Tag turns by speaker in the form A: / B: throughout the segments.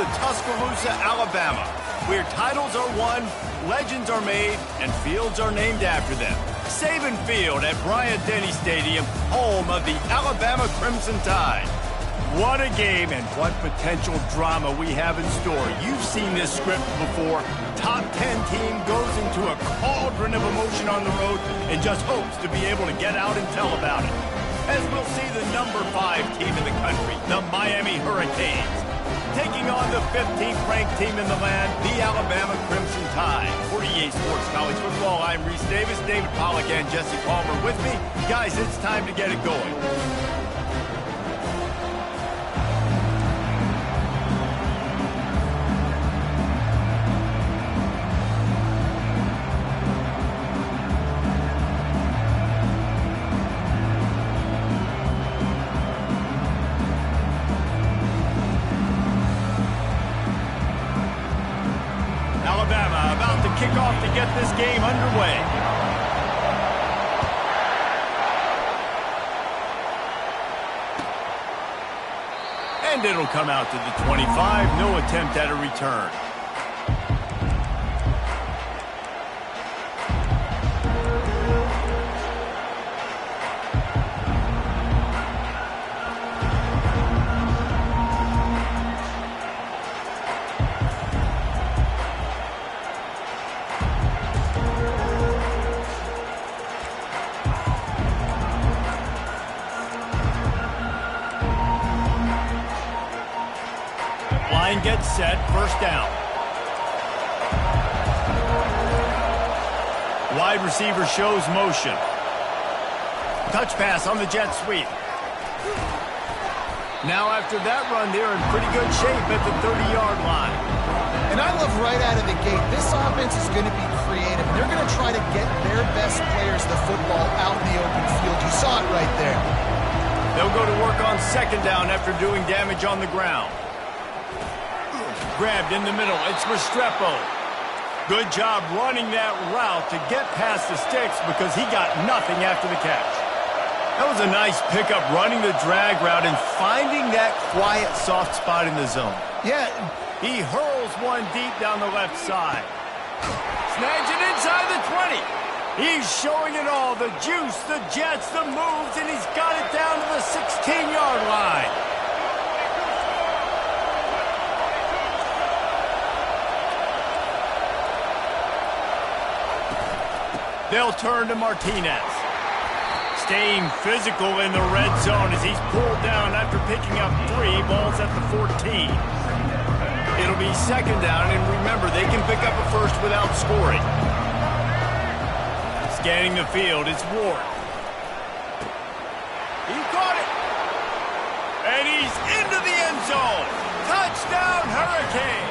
A: to Tuscaloosa, Alabama, where titles are won, legends are made, and fields are named after them. Saban Field at Bryant-Denny Stadium, home of the Alabama Crimson Tide. What a game and what potential drama we have in store. You've seen this script before. Top 10 team goes into a cauldron of emotion on the road and just hopes to be able to get out and tell about it. As we'll see the number 5 team in the country, the Miami Hurricanes, taking on the 15th ranked team in the land, the Alabama Crimson Tide. For EA Sports College Football, I'm Reese Davis, David Pollack, and Jesse Palmer with me. Guys, it's time to get it going. Alabama about to kick off to get this game underway. And it'll come out to the 25. No attempt at a return. Line gets set, first down. Wide receiver shows motion. Touch pass on the jet sweep. Now after that run, they're in pretty good shape at the 30-yard line.
B: And I love right out of the gate, this offense is going to be creative. They're going to try to get their best players the football out in the open field. You saw it right there.
A: They'll go to work on second down after doing damage on the ground. Grabbed in the middle, it's Restrepo. Good job running that route to get past the sticks because he got nothing after the catch. That was a nice pickup, running the drag route and finding that quiet, soft spot in the zone.
B: Yeah.
A: He hurls one deep down the left side. Snags it inside the 20. He's showing it all, the juice, the jets, the moves, and he's got it down to the 16-yard line. They'll turn to Martinez. Staying physical in the red zone as he's pulled down after picking up 3 balls at the 14. It'll be second down, and remember, they can pick up a first without scoring. Scanning the field, it's Ward. He caught it. And he's into the end zone. Touchdown, Hurricane.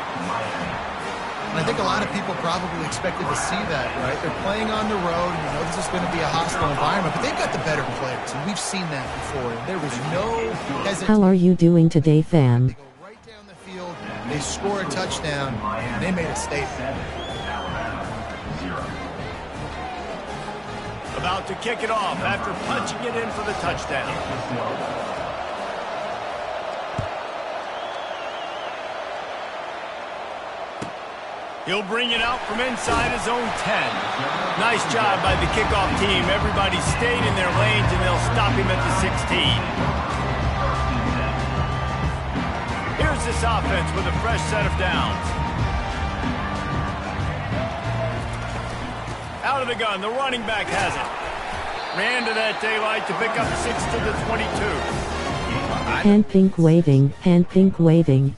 B: I think a lot of people probably expected to see that, right? They're playing on the road, and you know this is going to be a hostile environment, but they've got the better players, and we've seen that before. And there was no hesitation.
C: How are you doing today, fam?
B: They go right down the field, they score a touchdown, and they made a statement.
A: About to kick it off after punching it in for the touchdown. He'll bring it out from inside his own 10. Nice job by the kickoff team. Everybody stayed in their lanes, and they'll stop him at the 16. Here's this offense with a fresh set of downs. Out of the gun, the running back has it. Ran to that daylight to pick up 6 to the 22.
C: Hand pink waving, hand pink waving.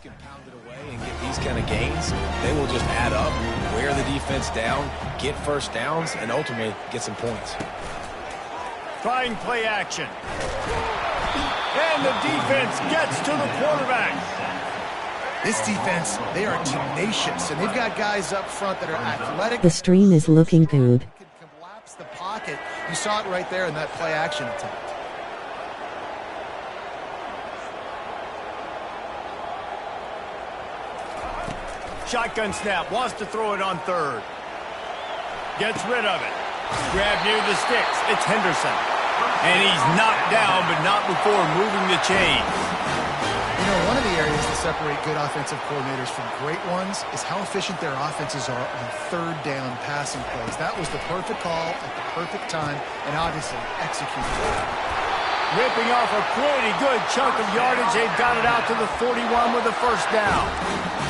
D: These kind of gains, they will just add up, wear the defense down, get first downs, and ultimately get some points.
A: Trying play action. And the defense gets to the quarterback.
B: This defense, they are tenacious, and they've got guys up front that are athletic.
C: The stream is looking good.
B: Can collapse the pocket. You saw it right there in that play action attempt.
A: Shotgun snap, wants to throw it on third. Gets rid of it. Grab near the sticks, it's Henderson. And he's knocked down, but not before moving the chains.
B: You know, one of the areas things that separate good offensive coordinators from great ones is how efficient their offenses are on third down passing plays. That was the perfect call at the perfect time, and obviously executed well.
A: Ripping off a pretty good chunk of yardage. They've got it out to the 41 with a first down.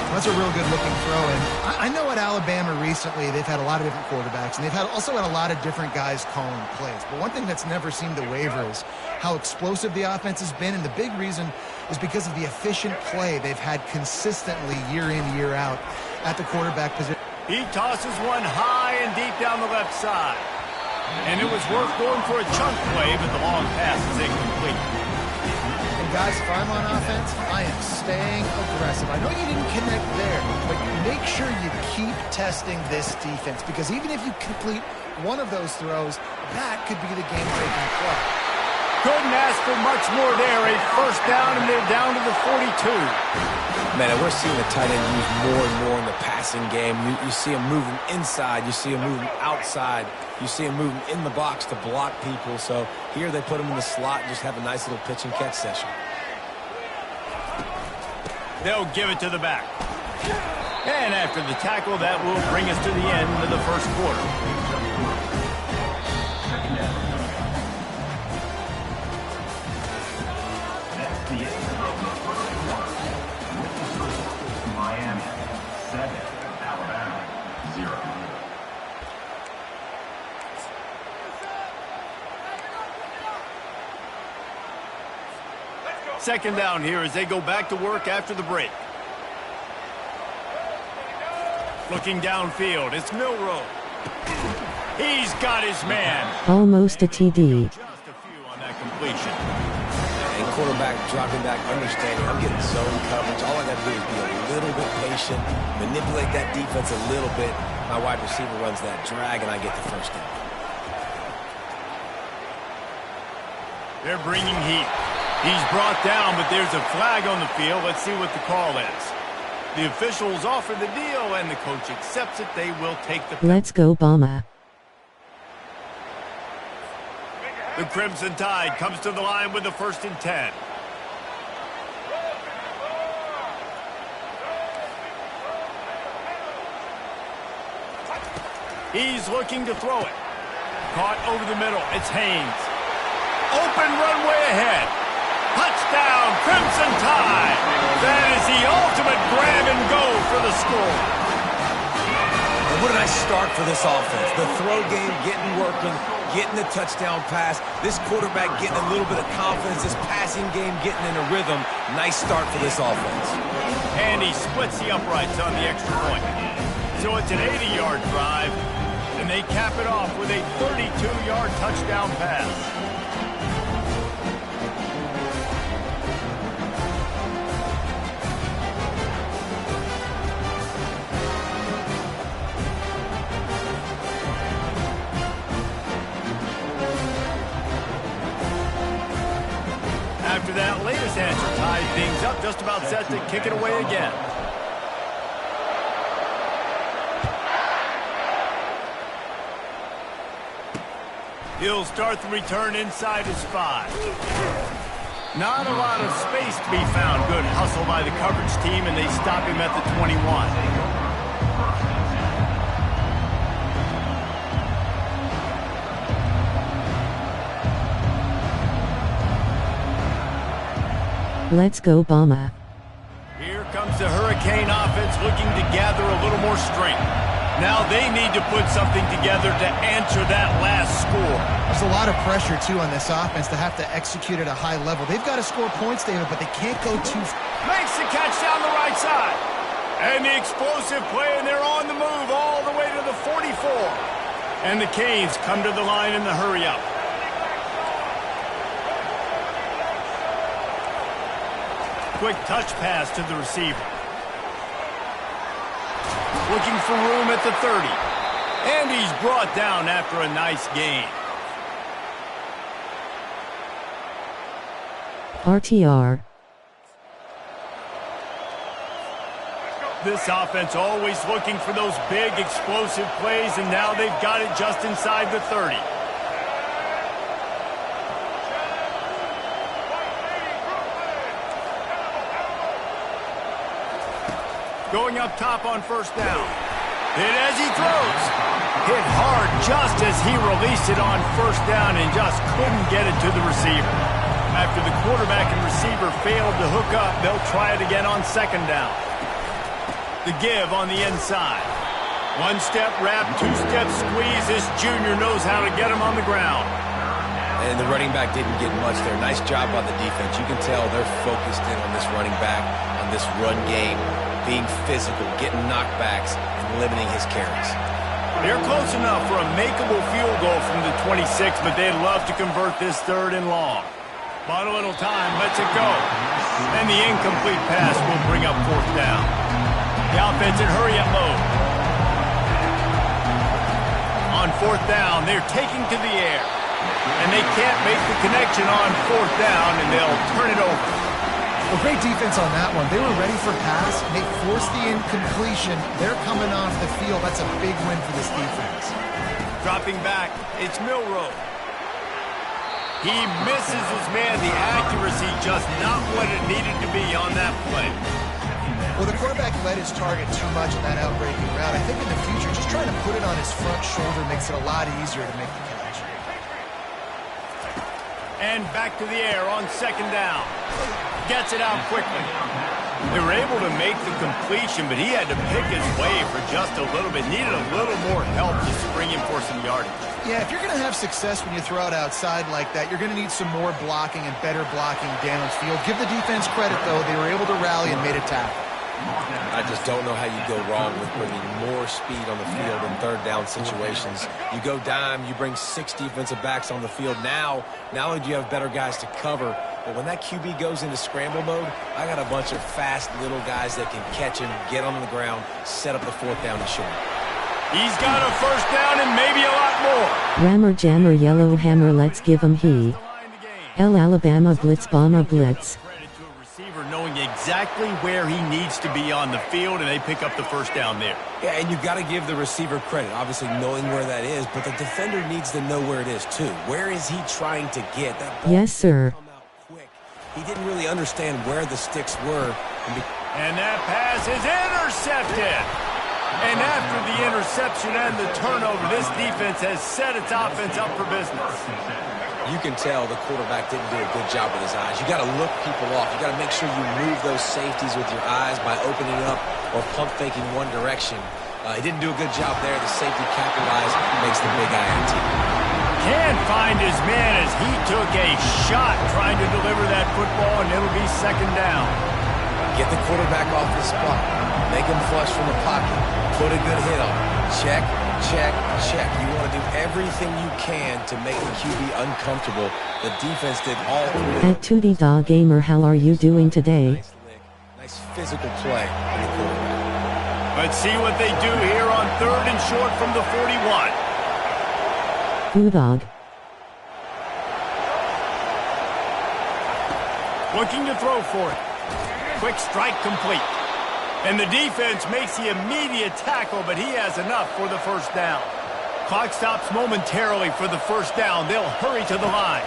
B: That's a real good-looking throw. And I know at Alabama recently they've had a lot of different quarterbacks, and they've also had a lot of different guys calling plays. But one thing that's never seemed to waver is how explosive the offense has been, and the big reason is because of the efficient play they've had consistently year in, year out at the quarterback position.
A: He tosses one high and deep down the left side. And it was worth going for a chunk play, but the long pass is incomplete.
B: And guys, if I'm on offense, I am staying aggressive. I know you didn't connect there, but make sure you keep testing this defense, because even if you complete one of those throws, that could be the game-breaking play.
A: Couldn't ask for much more there. A first down, and they're down to the 42.
D: Man, we're seeing the tight end used more and more in the passing game. You see him moving inside. You see him moving outside. You see him moving in the box to block people. So here they put him in the slot and just have a nice little pitch and catch session.
A: They'll give it to the back. And after the tackle, that will bring us to the end of the first quarter.
E: Miami 7, Alabama 0.
A: Second down here as they go back to work after the break. Looking downfield, it's Milroe. He's got his man.
C: Almost a TD.
A: Just a few on that completion.
D: And quarterback dropping back, understanding I'm getting zone coverage. All I got to do is be a little bit patient, manipulate that defense a little bit. My wide receiver runs that drag, and I get the first down.
A: They're bringing heat. He's brought down, but there's a flag on the field. Let's see what the call is. The officials offer the deal, and the coach accepts it. They will take the...
C: Let's go, Bama.
A: The Crimson Tide comes to the line with the 1st and 10. He's looking to throw it. Caught over the middle. It's Haynes. Open runway ahead. Touchdown, Crimson Tide. That is the ultimate grab and go for the score.
D: And what a nice start for this offense. The throw game getting working, getting the touchdown pass. This quarterback getting a little bit of confidence. This passing game getting in a rhythm. Nice start for this offense.
A: And he splits the uprights on the extra point. So it's an 80-yard drive, and they cap it off with a 32-yard touchdown pass. After that latest answer tied things up, just about set to kick it away again. He'll start the return inside his 5. Not a lot of space to be found. Good hustle by the coverage team, and they stop him at the 21.
C: Let's go, Bama.
A: Here comes the Hurricane offense looking to gather a little more strength. Now they need to put something together to answer that last score.
B: There's a lot of pressure, too, on this offense to have to execute at a high level. They've got to score points, David, but they can't go too far.
A: Makes the catch down the right side. And the explosive play, and they're on the move all the way to the 44. And the Canes come to the line in the hurry-up. Quick touch pass to the receiver. Looking for room at the 30. And he's brought down after a nice gain.
C: RTR.
A: This offense always looking for those big explosive plays, and now they've got it just inside the 30. Going up top on first down. Hit as he throws. Hit hard just as he released it on first down and just couldn't get it to the receiver. After the quarterback and receiver failed to hook up, they'll try it again on second down. The give on the inside. One-step wrap, two-step squeeze. This junior knows how to get him on the ground.
D: And the running back didn't get much there. Nice job by the defense. You can tell they're focused in on this running back, on this run game, being physical, getting knockbacks, and limiting his carries.
A: They're close enough for a makeable field goal from the 26, but they'd love to convert this third and long. Bought a little time, lets it go. And the incomplete pass will bring up fourth down. The offense in hurry-up mode. On fourth down, they're taking to the air. And they can't make the connection on fourth down, and they'll turn it over.
B: Well, great defense on that one. They were ready for pass, and they forced the incompletion. They're coming off the field. That's a big win for this defense.
A: Dropping back, it's Milroe. He misses his man. The accuracy just not what it needed to be on that play.
B: Well, the quarterback led his target too much in that outbreaking route. I think in the future, just trying to put it on his front shoulder makes it a lot easier to make the catch.
A: And back to the air on second down. Gets it out quickly. They were able to make the completion, but he had to pick his way for just a little bit. Needed a little more help to spring him for some yardage.
B: Yeah, if you're going to have success when you throw it outside like that, you're going to need some more blocking and better blocking downfield. Give the defense credit, though. They were able to rally and made a tackle.
D: I just don't know how you go wrong with bringing more speed on the field in third down situations. You go dime, you bring 6 defensive backs on the field. Now not only do you have better guys to cover, but when that QB goes into scramble mode, I got a bunch of fast little guys that can catch him, get on the ground, set up the fourth down and short.
A: He's got a first down and maybe a lot more.
C: Rammer jammer yellow hammer, let's give him he. El Alabama blitz bomber blitz.
A: Knowing exactly where he needs to be on the field, and they pick up the first down there.
D: Yeah, and you've got to give the receiver credit, obviously knowing where that is, but the defender needs to know where it is too. Where is he trying to get? That ball
C: yes, sir.
D: come out quick. He didn't really understand where the sticks were.
A: And that pass is intercepted. And after the interception and the turnover, this defense has set its offense up for business.
D: You can tell the quarterback didn't do a good job with his eyes. You got to look people off. You got to make sure you move those safeties with your eyes by opening up or pump faking one direction. He didn't do a good job there. The safety capitalized, makes the big INT.
A: Can't find his man as he took a shot trying to deliver that football, and it'll be second down.
D: Get the quarterback off the spot. Make him flush from the pocket. Put a good hit on him. Check, check, check. You want to do everything you can to make the QB uncomfortable. The defense did all three.
C: At 2D Dog Gamer, how are you doing today?
D: Nice lick. Nice physical play in the quarterback.
A: Let's see what they do here on third and short from the 41.
C: Bulldog.
A: Looking to throw for it. Quick strike complete. And the defense makes the immediate tackle, but he has enough for the first down. Clock stops momentarily for the first down. They'll hurry to the line.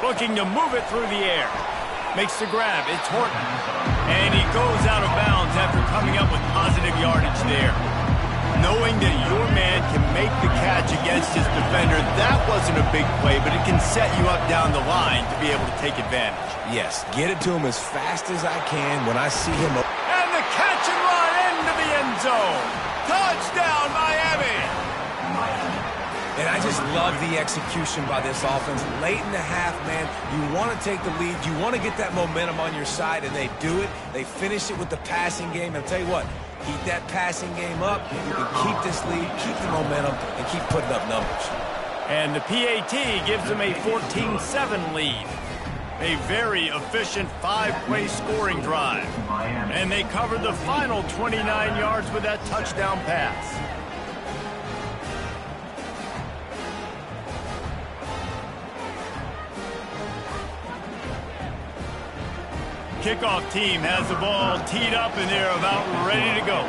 A: Looking to move it through the air. Makes the grab. It's Horton. And he goes out of bounds after coming up with positive yardage there. Knowing that your man can make the catch against his defender, that wasn't a big play, but it can set you up down the line to be able to take advantage.
D: Yes, get it to him as fast as I can when I see him.
A: And the catch and run into the end zone. Touchdown, Miami.
D: And I just love the execution by this offense. Late in the half, man, you want to take the lead. You want to get that momentum on your side, and they do it. They finish it with the passing game. And I'll tell you what, keep that passing game up. You can keep this lead, keep the momentum, and keep putting up numbers.
A: And the PAT gives them a 14-7 lead. A very efficient 5-play scoring drive. And they covered the final 29 yards with that touchdown pass. Kickoff team has the ball teed up, and they're about ready to go.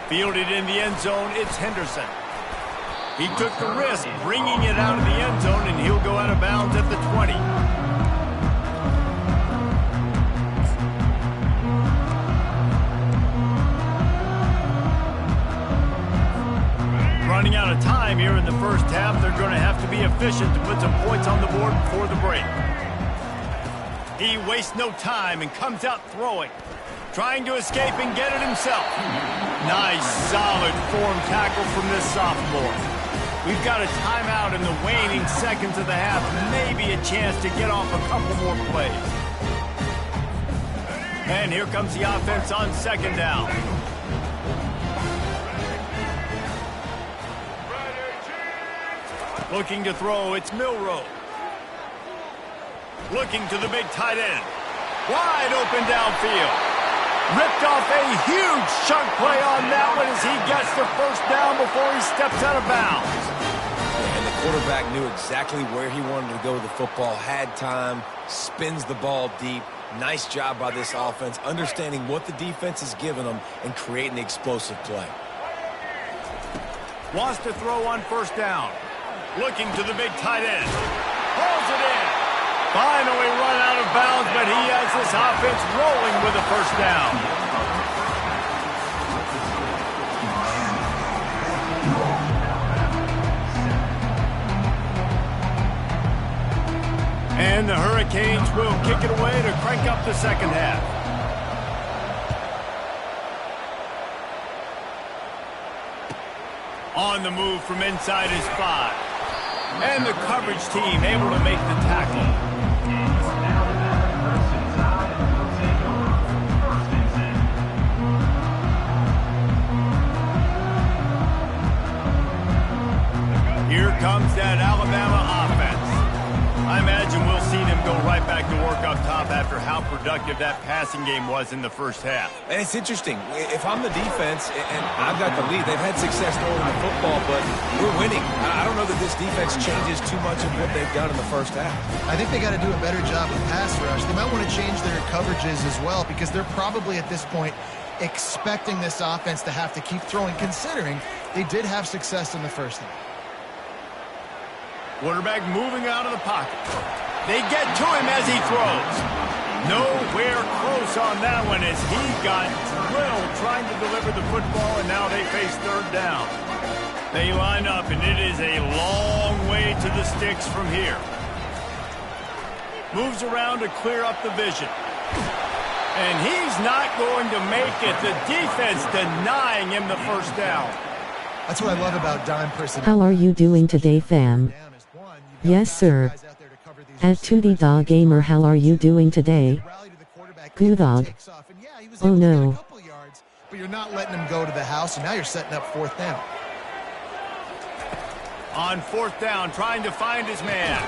A: Fielded in the end zone, it's Henderson. He took the risk bringing it out of the end zone, and he'll go out of bounds at the 20. first half, they're going to have to be efficient to put some points on the board before the break. He wastes no time and comes out throwing, trying to escape and get it himself. Nice, solid form tackle from this sophomore. We've got a timeout in the waning seconds of the half, maybe a chance to get off a couple more plays. And here comes the offense on second down. Looking to throw, it's Milroe. Looking to the big tight end. Wide open downfield. Ripped off a huge chunk play on that one as he gets the first down before he steps out of bounds.
D: And the quarterback knew exactly where he wanted to go with the football, had time, spins the ball deep. Nice job by this offense, understanding what the defense is giving them and creating the explosive play.
A: Wants to throw on first down. Looking to the big tight end. Pulls it in. Finally run out of bounds, but he has this offense rolling with a first down. And the Hurricanes will kick it away to crank up the second half. On the move from inside his 5. And the coverage team able to make the tackle. Here comes that Alabama offense. I imagine we'll see them go right back to work up top after how productive that passing game was in the first half.
D: And it's interesting. If I'm the defense and I've got the lead, they've had success throwing the football, but we're winning. I don't know that this defense changes too much of what they've done in the first half.
B: I think they got to do a better job with pass rush. They might want to change their coverages as well because they're probably at this point expecting this offense to have to keep throwing, considering they did have success in the first half.
A: Quarterback moving out of the pocket. They get to him as he throws. Nowhere close on that one as he got drilled trying to deliver the football, and now they face third down. They line up, and it is a long way to the sticks from here. Moves around to clear up the vision. And he's not going to make it. The defense denying him the first down.
B: That's what I love about dime personnel.
C: How are you doing today, fam? Yes, sir. At 2D Dog Gamer, how are you doing today? Good dog. Oh no.
B: But you're not letting him go to the house, and now you're setting up fourth down.
A: On fourth down, trying to find his man.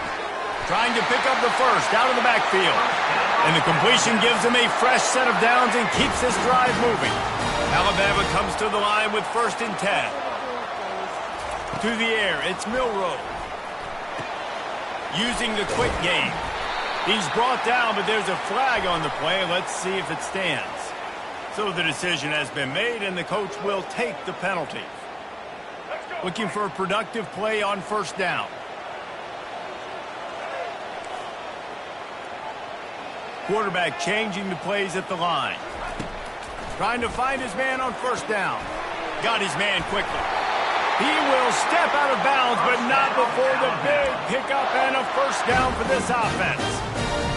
A: Trying to pick up the first out of the backfield. And the completion gives him a fresh set of downs and keeps this drive moving. Alabama comes to the line with 1st and 10. To the air, it's Milroe. Using the quick game. He's brought down, but there's a flag on the play. Let's see if it stands. So the decision has been made, and the coach will take the penalty. Looking for a productive play on first down. Quarterback changing the plays at the line. Trying to find his man on first down. Got his man quickly. He will step out of bounds, but not before the big pickup and a first down for this offense.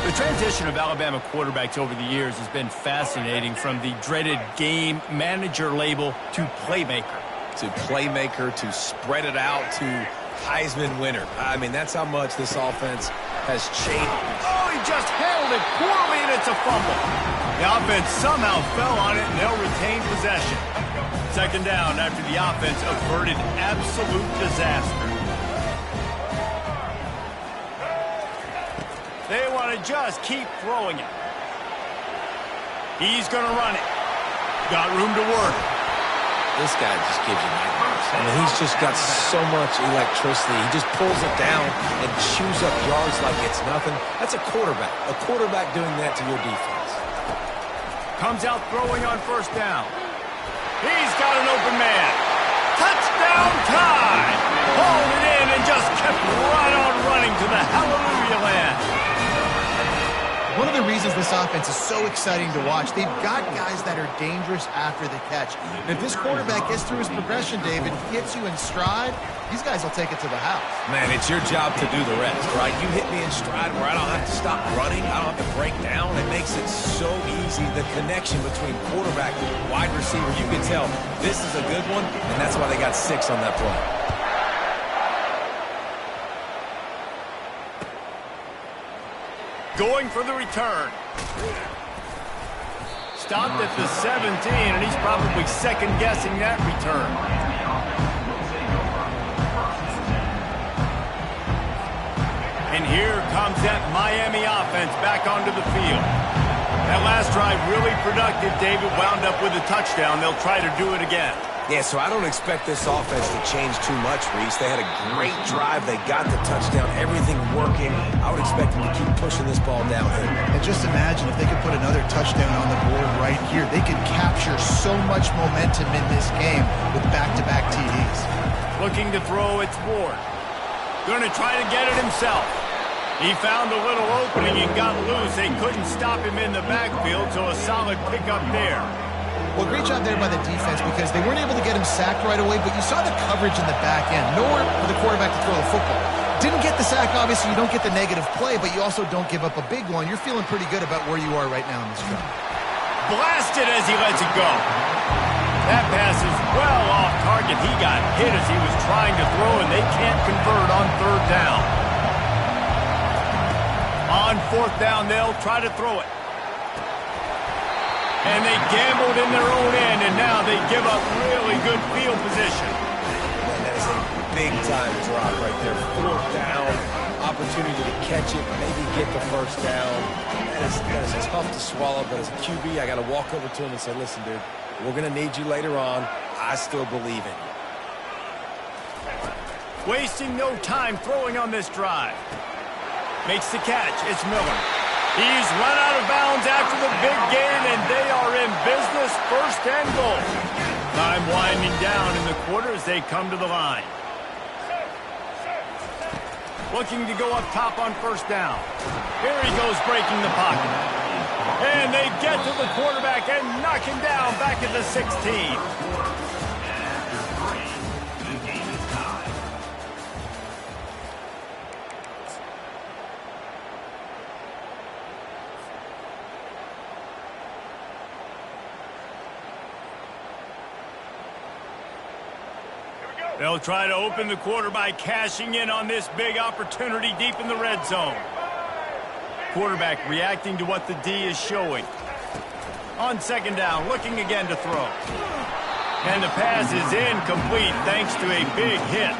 A: The transition of Alabama quarterbacks over the years has been fascinating, from the dreaded game manager label to playmaker.
D: To playmaker, to spread it out, to Heisman winner. I mean, that's how much this offense has changed.
A: Oh, he just handled it poorly, and it's a fumble. The offense somehow fell on it, and they'll retain possession. Second down after the offense averted absolute disaster. They want to just keep throwing it. He's going to run it. Got room to work.
D: This guy just gives you nightmares. I mean, he's just got so much electricity. He just pulls it down and chews up yards like it's nothing. That's a quarterback. A quarterback doing that to your defense.
A: Comes out throwing on first down. He's got an open man. Touchdown time! Hauled it in and just kept right on running to the hallelujah land.
B: One of the reasons this offense is so exciting to watch, they've got guys that are dangerous after the catch. And if this quarterback gets through his progression, David, hits you in stride, these guys will take it to the house.
D: Man, it's your job to do the rest, right? You hit me in stride where I don't have to stop running. I don't have to break down. It makes it so easy. The connection between quarterback and wide receiver, you can tell this is a good one, and that's why they got 6 on that play.
A: Going for the return. Stopped at the 17, and he's probably second-guessing that return. And here comes that Miami offense back onto the field. That last drive really productive. David wound up with a touchdown. They'll try to do it again.
D: Yeah, so I don't expect this offense to change too much, Reese. They had a great drive. They got the touchdown. Everything working. I would expect them to keep pushing this ball downhill.
B: And just imagine if they could put another touchdown on the board right here. They could capture so much momentum in this game with back-to-back TDs.
A: Looking to throw, it's Ward. Going to try to get it himself. He found a little opening and got loose. They couldn't stop him in the backfield, so a solid pickup there.
B: Well, great job there by the defense because they weren't able to get him sacked right away, but you saw the coverage in the back end. Nowhere for the quarterback to throw the football. Didn't get the sack, obviously. You don't get the negative play, but you also don't give up a big one. You're feeling pretty good about where you are right now in this drive.
A: Blasted as he lets it go. That pass is well off target. He got hit as he was trying to throw, and they can't convert on 3rd down. On 4th down, they'll try to throw it. And they gambled in their own end, and now they give up really good field position.
D: Man, that is a big-time drop right there. 4th down, opportunity to catch it, maybe get the 1st down. That is tough to swallow, but as a QB, I got to walk over to him and say, listen, dude, we're going to need you later on. I still believe in you.
A: Wasting no time throwing on this drive. Makes the catch. It's Miller. He's run out of bounds after the big gain, and they are in business. 1st and goal. Time winding down in the quarter as they come to the line. Looking to go up top on 1st down. Here he goes breaking the pocket. And they get to the quarterback and knock him down back at the 16. They'll try to open the quarter by cashing in on this big opportunity deep in the red zone. Quarterback reacting to what the D is showing. On 2nd down, looking again to throw. And the pass is incomplete thanks to a big hit.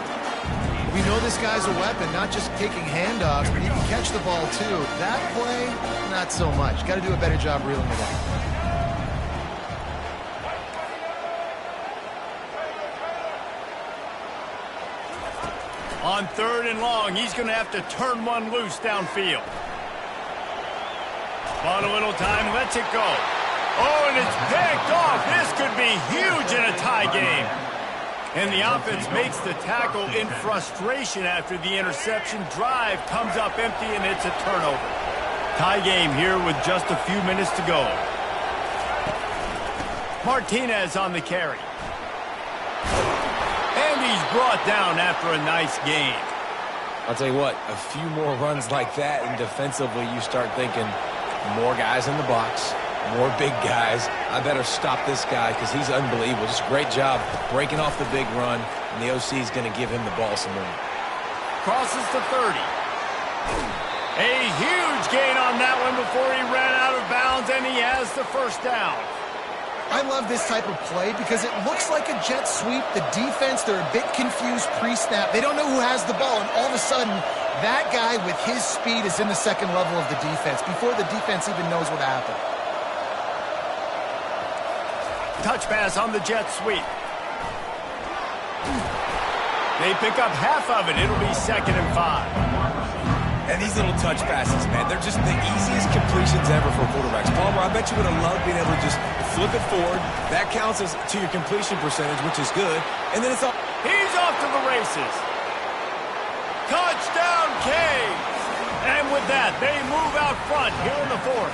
B: We know this guy's a weapon, not just taking handoffs, but he can catch the ball too. That play, not so much. Got to do a better job reeling it in.
A: On 3rd and long, he's going to have to turn one loose downfield. On a little time, lets it go. Oh, and it's picked off. This could be huge in a tie game. And the offense makes the tackle in frustration after the interception. Drive comes up empty, and it's a turnover. Tie game here with just a few minutes to go. Martinez on the carry. And he's brought down after a nice game.
D: I'll tell you what, a few more runs like that, and defensively you start thinking more guys in the box, more big guys. I better stop this guy because he's unbelievable. Just a great job breaking off the big run, and the OC is going to give him the ball some more.
A: Crosses to 30. A huge gain on that one before he ran out of bounds, and he has the 1st down.
B: I love this type of play because it looks like a jet sweep. The defense, they're a bit confused pre-snap. They don't know who has the ball, and all of a sudden, that guy with his speed is in the 2nd level of the defense before the defense even knows what happened.
A: Touch pass on the jet sweep. They pick up half of it. It'll be 2nd and 5.
D: And these little touch passes, man, they're just the easiest completions ever for quarterbacks. Palmer, I bet you would have loved being able to just flip it forward. That counts as to your completion percentage, which is good. And then it's all...
A: He's off to the races. Touchdown, Canes. And with that, they move out front here in the fourth.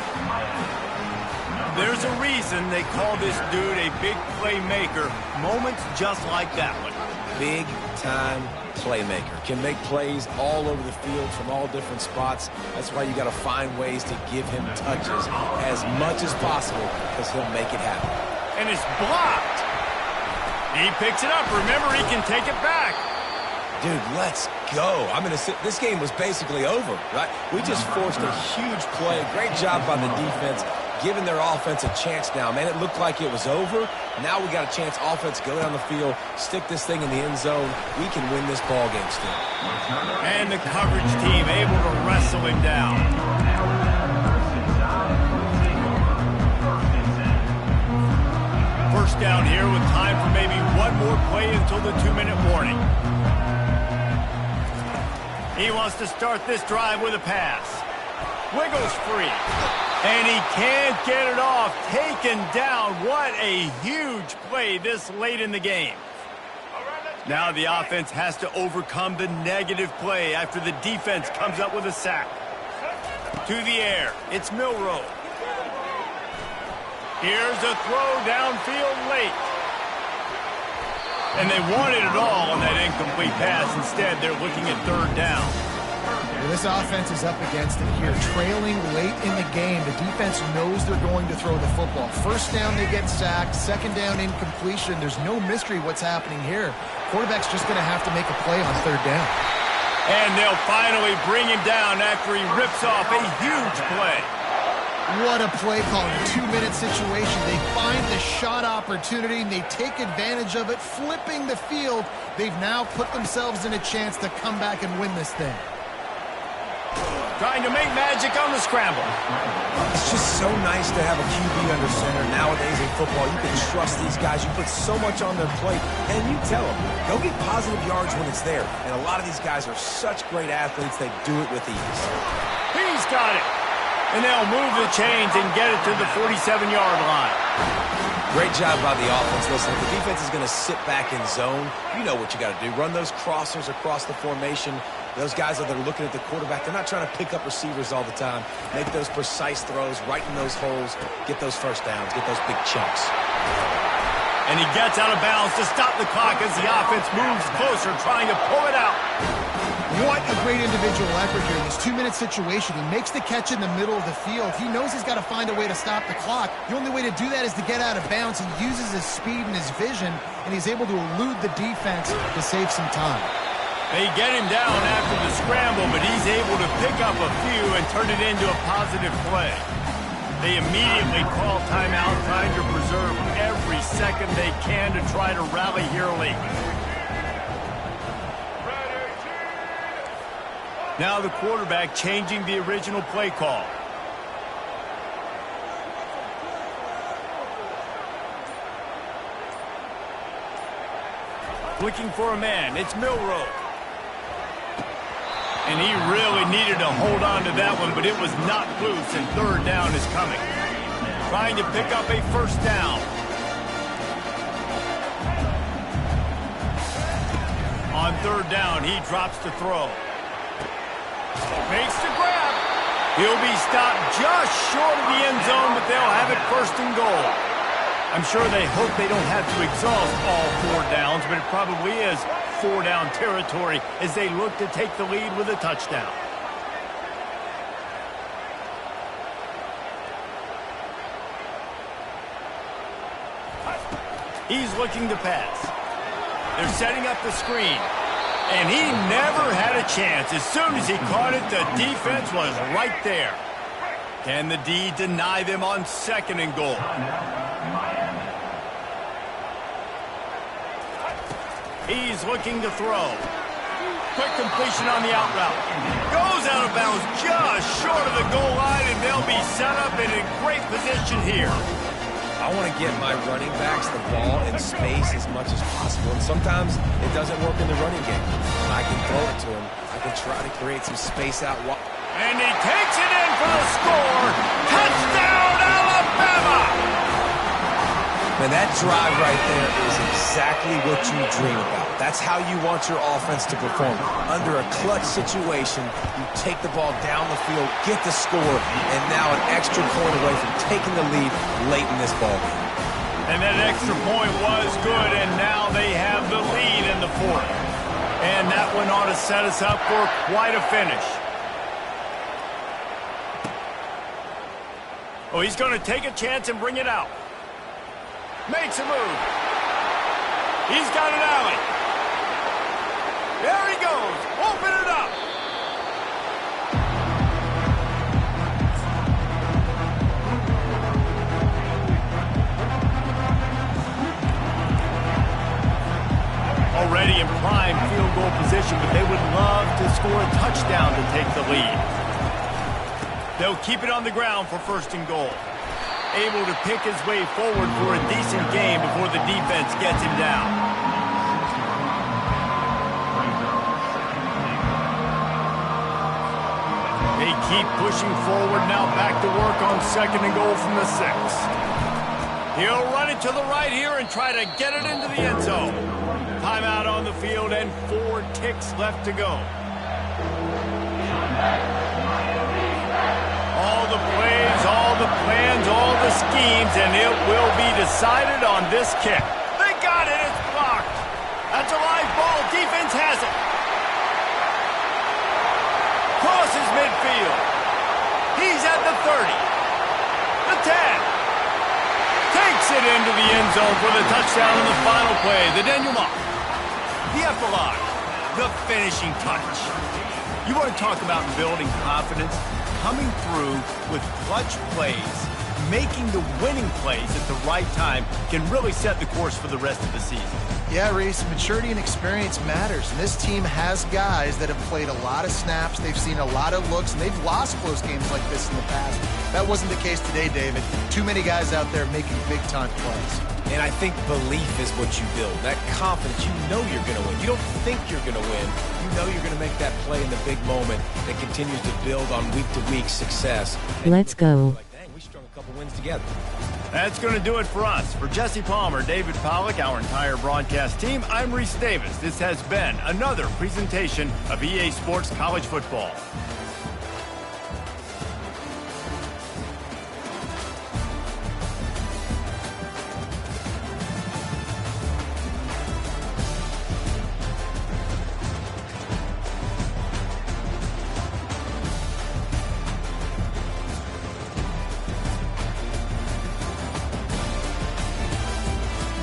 A: There's a reason they call this dude a big playmaker. Moments just like that one.
D: Big-time playmaker. Can make plays all over the field from all different spots. That's why you got to find ways to give him touches as much as possible because he'll make it happen.
A: And it's blocked. He picks it up. Remember, he can take it back.
D: Dude, let's go. This game was basically over, right? We just forced a huge play. Great job by the defense, giving their offense a chance now. Man, it looked like it was over. Now we got a chance. Offense, go down the field, stick this thing in the end zone. We can win this ball game still.
A: And the coverage team able to wrestle him down. First down here with time for maybe one more play until the 2-minute warning. He wants to start this drive with a pass. Wiggles free. And he can't get it off. Taken down. What a huge play this late in the game. Now the offense has to overcome the negative play after the defense comes up with a sack. To the air. It's Milroe. Here's a throw downfield late. And they wanted it all on that incomplete pass. Instead, they're looking at third down.
B: Well, this offense is up against it here. Trailing late in the game, the defense knows they're going to throw the football. First down, they get sacked. Second down, incompletion. There's no mystery what's happening here. Quarterback's just going to have to make a play on third down.
A: And they'll finally bring him down after he rips off a huge play.
B: What a play call in a 2-minute situation. They find the shot opportunity, and they take advantage of it, flipping the field. They've now put themselves in a chance to come back and win this thing.
A: Trying to make magic on the scramble.
D: It's just so nice to have a QB under center. Nowadays in football, you can trust these guys. You put so much on their plate, and you tell them, go get positive yards when it's there. And a lot of these guys are such great athletes, they do it with ease.
A: He's got it. And they'll move the chains and get it to the 47-yard line.
D: Great job by the offense. Listen, if the defense is going to sit back in zone, you know what you got to do. Run those crossers across the formation. Those guys that are looking at the quarterback, they're not trying to pick up receivers all the time. Make those precise throws, right in those holes, get those first downs, get those big chunks.
A: And he gets out of bounds to stop the clock as the offense moves closer, trying to pull it out.
B: What a great individual effort here in this 2-minute situation. He makes the catch in the middle of the field. He knows he's got to find a way to stop the clock. The only way to do that is to get out of bounds. He uses his speed and his vision, and he's able to elude the defense to save some time.
A: They get him down after the scramble, but he's able to pick up a few and turn it into a positive play. They immediately call timeout, trying to preserve every second they can to try to rally here late. Now the quarterback changing the original play call. Looking for a man. It's Milroe. And he really needed to hold on to that one, but it was not loose, and third down is coming. Trying to pick up a first down. On third down, he drops to throw. Makes the grab. He'll be stopped just short of the end zone, but they'll have it first and goal. I'm sure they hope they don't have to exhaust all 4 downs, but it probably is 4-down territory as they look to take the lead with a touchdown. He's looking to pass. They're setting up the screen. And he never had a chance. As soon as he caught it, the defense was right there. Can the D deny them on second and goal? He's looking to throw. Quick completion on the out route. Goes out of bounds just short of the goal line, and they'll be set up in a great position here.
D: I want to get my running backs the ball in space as much as possible. And sometimes it doesn't work in the running game. When I can throw it to him, I can try to create some space out.
A: And he takes it in for the score. Touchdown, Alabama!
D: Man, that drive right there is exactly what you dream about. That's how you want your offense to perform. Under a clutch situation, you take the ball down the field, get the score, and now an extra point away from taking the lead late in this ballgame.
A: And that extra point was good, and now they have the lead in the fourth. And that one ought to set us up for quite a finish. Oh, he's going to take a chance and bring it out. Makes a move. He's got an alley. There he goes. Open it up. Already in prime field goal position, but they would love to score a touchdown to take the lead. They'll keep it on the ground for first and goal. Able to pick his way forward for a decent game before the defense gets him down. They keep pushing forward, now back to work on second and goal from the 6. He'll run it to the right here and try to get it into the end zone. Timeout on the field and 4 ticks left to go. All the plays, all the plans, all the schemes, and it will be decided on this kick. They got it, it's blocked. That's a live ball, defense has it. Crosses midfield. He's at the 30. The 10. Takes it into the end zone for the touchdown in the final play. The denouement. The epilogue. The finishing touch. You want to talk about building confidence? Coming through with clutch plays, making the winning plays at the right time can really set the course for the rest of the season.
B: Yeah, Reese, maturity and experience matters. And this team has guys that have played a lot of snaps. They've seen a lot of looks, and they've lost close games like this in the past. That wasn't the case today, David. Too many guys out there making big-time plays.
D: And I think belief is what you build. That confidence, you know you're going to win. You don't think you're going to win. You know you're going to make that play in the big moment that continues to build on week-to-week success.
C: Let's go.
D: Like, dang, we strung a couple wins together.
A: That's going to do it for us. For Jesse Palmer, David Pollack, our entire broadcast team, I'm Reese Davis. This has been another presentation of EA Sports College Football.